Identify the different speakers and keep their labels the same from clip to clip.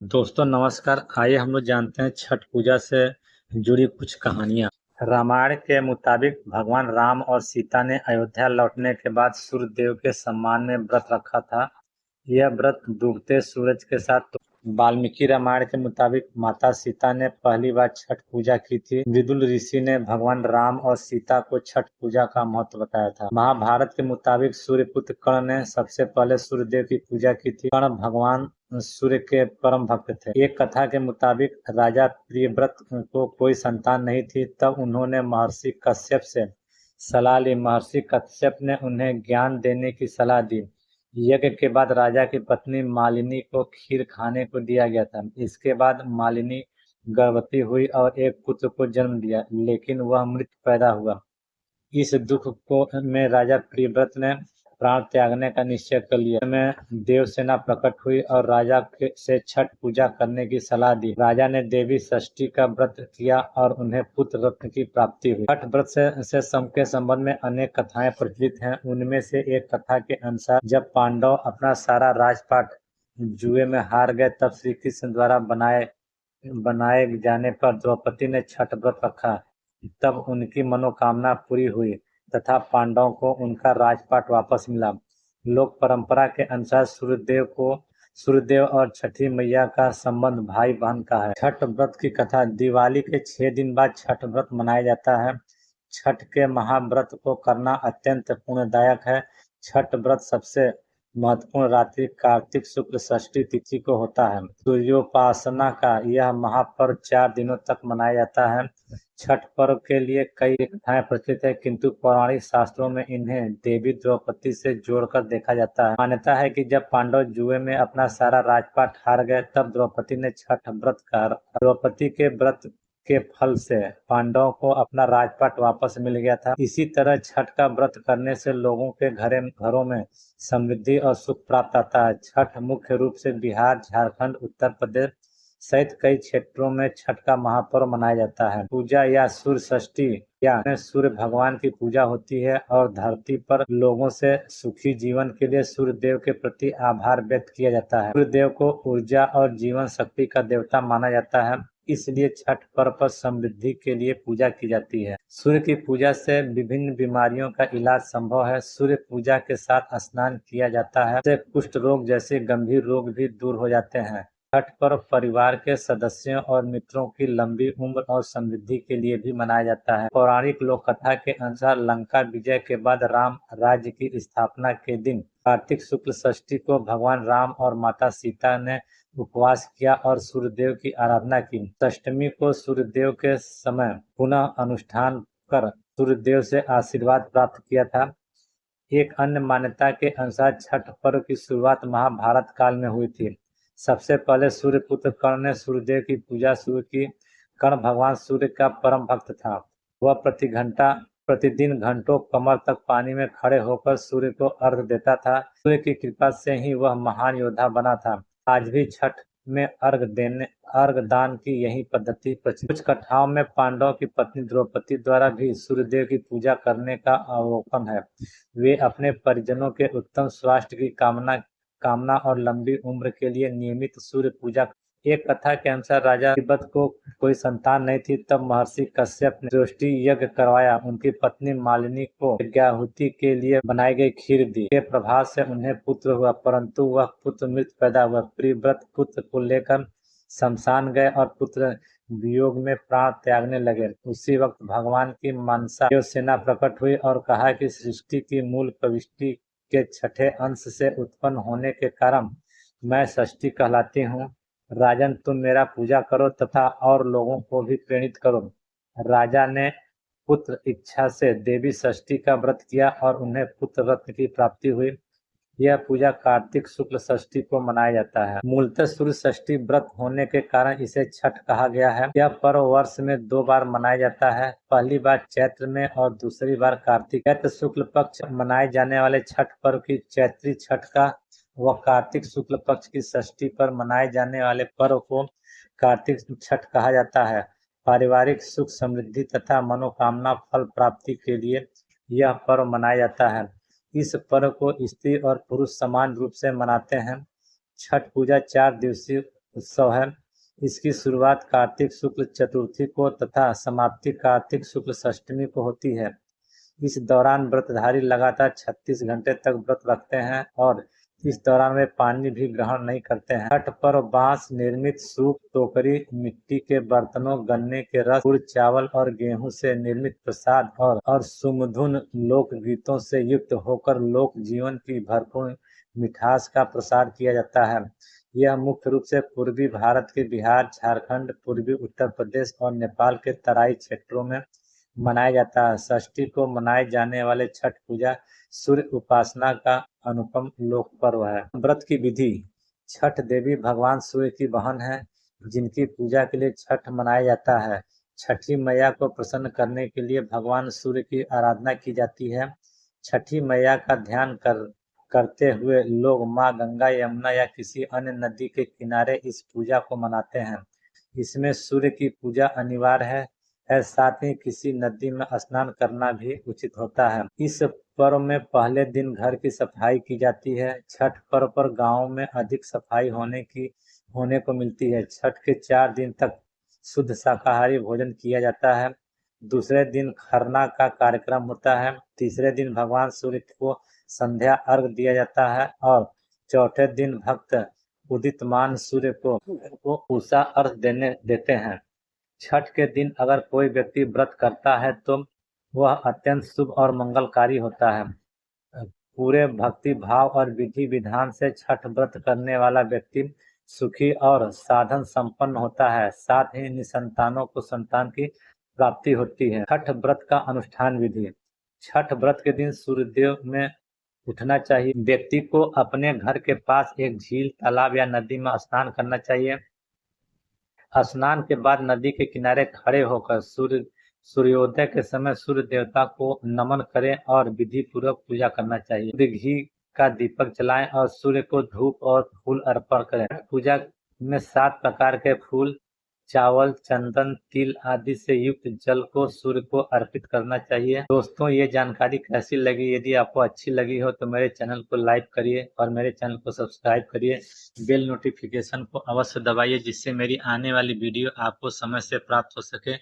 Speaker 1: दोस्तों नमस्कार। आइए हम लोग जानते हैं छठ पूजा से जुड़ी कुछ कहानियाँ। रामायण के मुताबिक भगवान राम और सीता ने अयोध्या लौटने के बाद सूर्यदेव के सम्मान में व्रत रखा था। यह व्रत डूबते सूरज के साथ वाल्मीकि रामायण के मुताबिक माता सीता ने पहली बार छठ पूजा की थी। विदुर ऋषि ने भगवान राम और सीता को छठ पूजा का महत्व बताया था। महाभारत के मुताबिक सूर्यपुत्र कर्ण ने सबसे पहले सूर्यदेव की पूजा की थी। कर्ण भगवान सूर्य के परम भक्त थे। एक कथा के मुताबिक राजा प्रियव्रत को कोई संतान नहीं थी, तब उन्होंने महर्षि कश्यप से सलाह ली। महर्षि कश्यप ने उन्हें ज्ञान देने की सलाह दी। यज्ञ के बाद राजा की पत्नी मालिनी को खीर खाने को दिया गया था। इसके बाद मालिनी गर्भवती हुई और एक पुत्र को जन्म दिया, लेकिन वह मृत पैदा हुआ। इस दुख को में राजा प्रियव्रत ने प्राण त्यागने का निश्चय कर लिया। में देवसेना प्रकट हुई और से छठ पूजा करने की सलाह दी। राजा ने देवी षष्ठी का व्रत किया और उन्हें पुत्र रत्न की प्राप्ति हुई। छठ व्रत से के संबंध में अनेक कथाएं प्रचलित हैं। उनमें से एक कथा के अनुसार जब पांडव अपना सारा राजपाट जुए में हार गए, तब श्री कृष्ण द्वारा बनाए जाने पर द्रौपदी ने छठ व्रत रखा। तब उनकी मनोकामना पूरी हुई तथा पांडवों को उनका राजपाट वापस मिला। लोक परंपरा के अनुसार सूर्यदेव और छठी मैया का संबंध भाई बहन का है। छठ व्रत की कथा। दिवाली के 6 दिन बाद छठ व्रत मनाया जाता है। छठ के महाव्रत को करना अत्यंत पुण्यदायक है। छठ व्रत सबसे महत्वपूर्ण रात्रि कार्तिक शुक्ल षष्ठी तिथि को होता है। सूर्योपासना का यह महापर्व 4 दिनों तक मनाया जाता है। छठ पर्व के लिए कई कथाएं प्रचलित है, किंतु पौराणिक शास्त्रों में इन्हें देवी द्रौपदी से जोड़कर देखा जाता है। मान्यता है कि जब पांडव जुए में अपना सारा राजपाट हार गए, तब द्रौपदी ने छठ व्रत कर द्रौपदी के व्रत के फल से पांडवों को अपना राजपाट वापस मिल गया था। इसी तरह छठ का व्रत करने से लोगों के घरों में समृद्धि और सुख प्राप्त आता है। छठ मुख्य रूप से बिहार, झारखंड, उत्तर प्रदेश सहित कई क्षेत्रों में छठ का महापर्व मनाया जाता है। पूजा या सूर्य षष्ठी या सूर्य भगवान की पूजा होती है और धरती पर लोगों से सुखी जीवन के लिए सूर्य देव के प्रति आभार व्यक्त किया जाता है। सूर्य देव को ऊर्जा और जीवन शक्ति का देवता माना जाता है, इसलिए छठ पर्व पर समृद्धि के लिए पूजा की जाती है। सूर्य की पूजा से विभिन्न बीमारियों का इलाज संभव है। सूर्य पूजा के साथ स्नान किया जाता है, इससे कुष्ठ रोग जैसे गंभीर रोग भी दूर हो जाते हैं। छठ पर्व परिवार के सदस्यों और मित्रों की लंबी उम्र और समृद्धि के लिए भी मनाया जाता है। पौराणिक लोक कथा के अनुसार लंका विजय के बाद राम राज्य की स्थापना के दिन कार्तिक शुक्ल षष्ठी को भगवान राम और माता सीता ने उपवास किया और सूर्यदेव की आराधना की। अष्टमी को सूर्यदेव के समय पुनः अनुष्ठान कर सूर्यदेव से आशीर्वाद प्राप्त किया था। एक अन्य मान्यता के अनुसार छठ पर्व की शुरुआत महाभारत काल में हुई थी। सबसे पहले सूर्यपुत्र कर्ण ने सूर्यदेव की पूजा शुरू की। कर्ण भगवान सूर्य का परम भक्त था। वह प्रतिदिन घंटों कमर तक पानी में खड़े होकर सूर्य को अर्घ देता था। सूर्य की कृपा से ही वह महान योद्धा बना था। आज भी छठ में अर्घ दान की यही पद्धति प्रचलित। कुछ कथाओं में पांडवों की पत्नी द्रौपदी द्वारा भी सूर्यदेव की पूजा करने का अवलोकन है। वे अपने परिजनों के उत्तम स्वास्थ्य की कामना और लंबी उम्र के लिए नियमित सूर्य पूजा। एक कथा के अनुसार राजा तिब्बत को कोई संतान नहीं थी, तब महर्षि कश्यप ने ज्योष्टि यज्ञ करवाया। उनकी पत्नी मालिनी को यज्ञाहुति के लिए बनाई गई खीर दी। के प्रभाव से उन्हें पुत्र हुआ, परंतु वह पुत्र मृत पैदा हुआ। प्रियव्रत पुत्र को लेकर शमशान गए और पुत्र वियोग में प्राण त्यागने लगे। उसी वक्त भगवान की मनसा देवसेना प्रकट हुई और कहा कि सृष्टि की मूल प्रविष्टि के छठे अंश से उत्पन्न होने के कारण मैं षष्ठी कहलाती हूँ। राजन, तुम मेरा पूजा करो तथा और लोगों को भी प्रेरित करो। राजा ने पुत्र इच्छा से देवी षष्ठी का व्रत किया और उन्हें पुत्र रत्न की प्राप्ति हुई। यह पूजा कार्तिक शुक्ल षष्ठी को मनाया जाता है। मूलतः सूर्य षष्ठी व्रत होने के कारण इसे छठ कहा गया है। यह पर्व वर्ष में 2 बार मनाया जाता है, पहली बार चैत्र में और दूसरी बार कार्तिक। चैत्र शुक्ल पक्ष मनाए जाने वाले छठ पर्व की चैत्री छठ का व कार्तिक शुक्ल पक्ष की षष्ठी पर मनाए जाने वाले पर्व को कार्तिक छठ कहा जाता है। पारिवारिक सुख समृद्धि तथा मनोकामना फल प्राप्ति के लिए यह पर्व मनाया जाता है। इस पर्व को स्त्री और पुरुष समान रूप से मनाते हैं। छठ पूजा 4 दिवसीय उत्सव है। इसकी शुरुआत कार्तिक शुक्ल चतुर्थी को तथा समाप्ति कार्तिक शुक्ल षष्ठमी को होती है। इस दौरान व्रतधारी लगातार 36 घंटे तक व्रत रखते हैं और इस दौरान वे पानी भी ग्रहण नहीं करते हैं। छठ पर्व बांस निर्मित सूप, टोकरी, मिट्टी के बर्तनों, गन्ने के रस, गुड़, चावल और गेहूं से निर्मित प्रसाद और सुमधुन लोक गीतों से युक्त होकर लोक जीवन की भरपूर मिठास का प्रसार किया जाता है। यह मुख्य रूप से पूर्वी भारत के बिहार, झारखंड, पूर्वी उत्तर प्रदेश और नेपाल के तराई क्षेत्रों में मनाया जाता है। षष्ठी को मनाए जाने वाले छठ पूजा सूर्य उपासना का अनुपम लोक पर्व है। व्रत की विधि। छठ देवी भगवान सूर्य की बहन है, जिनकी पूजा के लिए छठ मनाया जाता है। छठी मैया को प्रसन्न करने के लिए भगवान सूर्य की आराधना की जाती है। छठी मैया का ध्यान करते हुए लोग माँ गंगा, यमुना या किसी अन्य नदी के किनारे इस पूजा को मनाते हैं। इसमें सूर्य की पूजा अनिवार्य है, साथ ही किसी नदी में स्नान करना भी उचित होता है। इस पर्व में पहले दिन घर की सफाई की जाती है। छठ पर्व पर गाँव में अधिक सफाई होने को मिलती है। छठ के 4 दिन तक शुद्ध शाकाहारी भोजन किया जाता है। दूसरे दिन खरना का कार्यक्रम होता है। तीसरे दिन भगवान सूर्य को संध्या अर्घ दिया जाता है और चौथे दिन भक्त उदितमान सूर्य को उषा अर्घ देते हैं। छठ के दिन अगर कोई व्यक्ति व्रत करता है तो वह अत्यंत शुभ और मंगलकारी होता है। पूरे भक्ति भाव और विधि विधान से छठ व्रत करने वाला व्यक्ति सुखी और साधन संपन्न होता है। साथ ही निसंतानों को संतान की प्राप्ति होती है। छठ व्रत का अनुष्ठान विधि। छठ व्रत के दिन सूर्योदय में उठना चाहिए। व्यक्ति को अपने घर के पास एक झील, तालाब या नदी में स्नान करना चाहिए। स्नान के बाद नदी के किनारे खड़े होकर सूर्योदय के समय सूर्य देवता को नमन करें और विधि पूर्वक पूजा करना चाहिए। घी का दीपक जलाएं और सूर्य को धूप और फूल अर्पण करें। पूजा में 7 प्रकार के फूल, चावल, चंदन, तिल आदि से युक्त जल को सूर्य को अर्पित करना चाहिए। दोस्तों, ये जानकारी कैसी लगी? यदि आपको अच्छी लगी हो तो मेरे चैनल को लाइक करिए और मेरे चैनल को सब्सक्राइब करिए। बेल नोटिफिकेशन को अवश्य दबाइए, जिससे मेरी आने वाली वीडियो आपको समय से प्राप्त हो सके।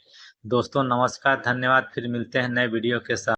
Speaker 1: दोस्तों नमस्कार, धन्यवाद। फिर मिलते हैं नए वीडियो के साथ।